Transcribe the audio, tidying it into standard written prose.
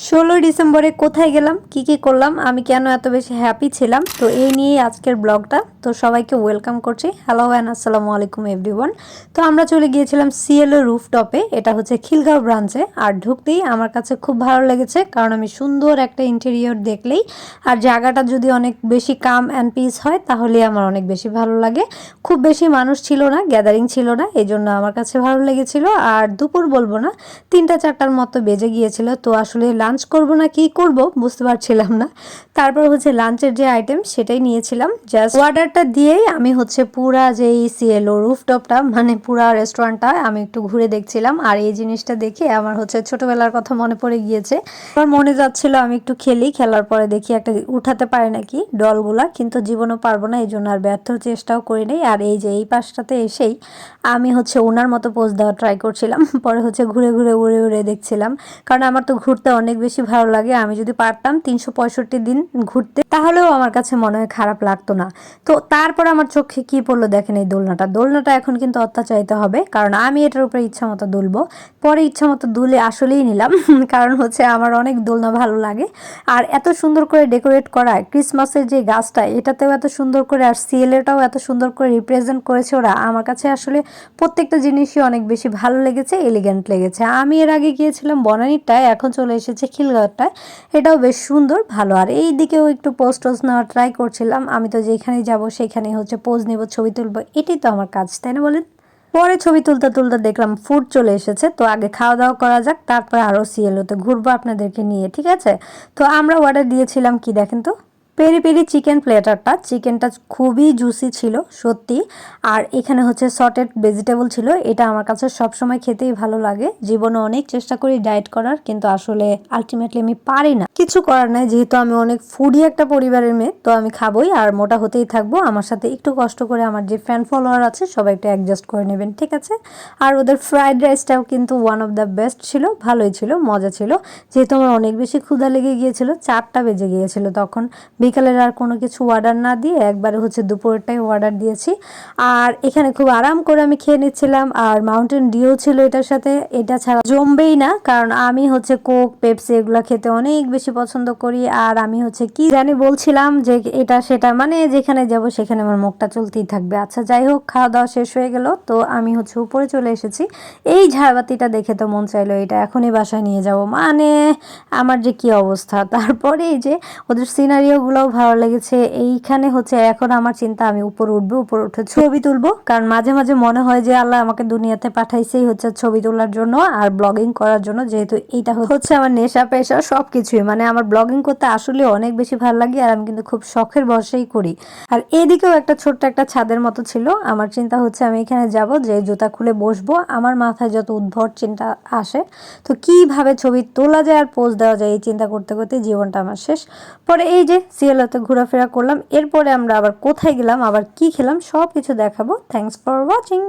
16 ডিসেম্বরে কোথায় গেলাম, কি করলাম, আমি কেন এত বেশি হ্যাপি ছিলাম, তো এই নিয়েই আজকের ব্লগটা। তো সবাইকে ওয়েলকাম করছি। হ্যালো অ্যান্ড আসসালামু আলাইকুম এভরিওয়ান। তো আমরা চলে গিয়েছিলাম সিএলও রুফটপে, এটা হচ্ছে খিলগাঁও ব্রাঞ্চে। আর ঢুকতেই আমার কাছে খুব ভালো লেগেছে, কারণ আমি সুন্দর একটা ইন্টেরিয়র দেখলেই আর জায়গাটা যদি অনেক বেশি কাম অ্যান্ড পিস হয় তাহলে আমার অনেক বেশি ভালো লাগে। খুব বেশি মানুষ ছিল না, গ্যাদারিং ছিল না, এই জন্য আমার কাছে ভালো লেগেছিল। আর দুপুর বলবো না, 3টা-4টার মতো বেজে গিয়েছিল। তো আসলে লাঞ্চ করব না কি করব বুঝতে পারছিলাম না। তারপর হচ্ছে লাঞ্চের যে আইটেম সেটাই নিয়েছিলাম। জাস্ট অর্ডারটা দিয়েই আমি হচ্ছে পুরা যে সিএলও রুফটপটা মানে পুরা রেস্টুরেন্টটা আমি একটু ঘুরে দেখছিলাম। আর এই জিনিসটা দেখে আমার হচ্ছে ছোটবেলার কথা মনে পড়ে গিয়েছে। আমার মনে যাচ্ছিল আমি একটু খেলি, খেলার পরে দেখি একটা উঠাতে পারে নাকি ডলগুলা, কিন্তু জীবনও পারবো না, এই জন্য আর ব্যর্থ চেষ্টাও করি নাই। আর এই যে এই পাশটাতে এসেই আমি হচ্ছে ওনার মতো পোজ দেওয়া ট্রাই করছিলাম, পরে হচ্ছে ঘুরে ঘুরে উড়ে উড়ে দেখছিলাম। কারণ আমার তো ঘুরতে অনেক বেশি ভালো লাগে। আমি যদি পারতাম 365 দিন ঘুরতে, তাহলেও আমার কাছে মনে হয় খারাপ লাগতো না। তো তারপর আমার চোখে কি পড়লো দেখেন, এই দোলনাটা এখন কিন্তু অত্যাচারিত হবে, কারণ আমি এটার উপরে ইচ্ছা মতো দুলবো। পরে ইচ্ছা মতো দুলে আসলেই নিলাম কারণ হচ্ছে আমার অনেক দোলনা ভালো লাগে। আর এত সুন্দর করে ডেকোরেট করা ক্রিসমাসের যে গাছটা, এটাতেও এত সুন্দর করে, আর সিএলএটাও এত সুন্দর করে রিপ্রেজেন্ট করেছে ওরা। আমার কাছে আসলে প্রত্যেকটা জিনিসই অনেক বেশি ভালো লেগেছে, এলিগেন্ট লেগেছে। আমি এর আগে গিয়েছিলাম বনানীরটায়, এখন চলে এসেছে খিলগাঁওটায়। এটাও বেশ সুন্দর, ভালো। আর এই দিকেও একটু পোজ টোজ নেওয়ার ট্রাই করছিলাম। আমি তো যেখানে যাব সেখানে হচ্ছে পোজ নেব, ছবি তুলবো, এটাই তো আমার কাজ, তাই না বলেন? পরে ছবি তুলতে তুলতে দেখলাম ফুড চলে এসেছে। তো আগে খাওয়া দাওয়া করা যাক, তারপরে আরও সিএলওতে ঘুরবো আপনাদেরকে নিয়ে, ঠিক আছে? তো আমরা অর্ডার দিয়েছিলাম কি দেখেন তো, পেরি পেরি চিকেন প্লেটারটা। চিকেনটা খুবই জুসি ছিল সত্যি। আর এখানে হচ্ছে সটেড ভেজিটেবল ছিল। এটা আমার কাছে সবসময় খেতেই ভালো লাগে। জীবনে অনেক চেষ্টা করি ডায়েট করার, কিন্তু আসলে আলটিমেটলি আমি পারি না। কিছু করার নাই, যেহেতু আমি অনেক ফুডি একটা পরিবারের মেয়ে, তো আমি খাবোই আর মোটা হতেই থাকবো। আমার সাথে একটু কষ্ট করে আমার যে ফ্যান ফলোয়ার আছে সবাই একটু অ্যাডজাস্ট করে নেবেন, ঠিক আছে? আর ওদের ফ্রাইড রাইসটাও কিন্তু ওয়ান অফ দ্য বেস্ট ছিল, ভালোই ছিল, মজা ছিল। যেহেতু আমার অনেক বেশি ক্ষুধা লেগে গিয়েছিল, 4টা বেজে গিয়েছিল তখন। বিকালের আর কোনো কিছু অর্ডার না দিয়ে একবারে হচ্ছে দুপুরটাই অর্ডার দিয়েছি। আর এখানে খুব আরাম করে আমি খেয়ে নিচ্ছিলাম। আর মাউন্টেন ডিউ ছিল এটার সাথে, এটা ছাড়া জমবেই না, কারণ আমি হচ্ছে কোক পেপসি এগুলো খেতে অনেক বেশি পছন্দ করি। আর আমি হচ্ছে কি জানি বলছিলাম যে এটা সেটা, মানে যেখানে যাব সেখানে আমার মুখটা চলতেই থাকবে। আচ্ছা যাই হোক, খাওয়া দাওয়া শেষ হয়ে গেল। তো আমি হচ্ছে উপরে চলে এসেছি। এই ঝাড়বাতিটা দেখে তো মন চাইলো এটা এখনই বাসায় নিয়ে যাব, মানে আমার যে কি অবস্থা। তারপরে এই যে ওদের সিনারিওগুলোও ভালো লেগেছে। এইখানে হচ্ছে এখন আমার চিন্তা আমি উপরে উঠবো, উপরে উঠে ছবি তুলবো। কারণ মাঝে মাঝে মনে হয় যে আল্লাহ আমাকে দুনিয়াতে পাঠাইছেই হচ্ছে ছবি তোলার জন্য আর ব্লগিং করার জন্য, যেহেতু এইটা হচ্ছে আমার নেশা পেশা সবকিছুই। মানে আমার ব্লগিং করতে আসলে অনেক বেশি ভালো লাগে, আর আমি কিন্তু খুব শখের বশেই করি। আর এদিকেও একটা ছোট্ট একটা ছাদের মতো ছিল। আমার চিন্তা হচ্ছে আমি এখানে যাব, যে জুতা খুলে বসবো। আমার মাথায় যত উদ্ভট চিন্তা আসে, তো কিভাবে ছবি তোলা যায় আর পোজ দেওয়া যায় এই চিন্তা করতে করতে জীবনটা আমার শেষ। পরে এই যে সিএলওতে ঘোরাফেরা করলাম। এরপরে আমরা আবার কোথায় গেলাম, আবার কি খেলাম, সব কিছু দেখাবো। Thanks for watching.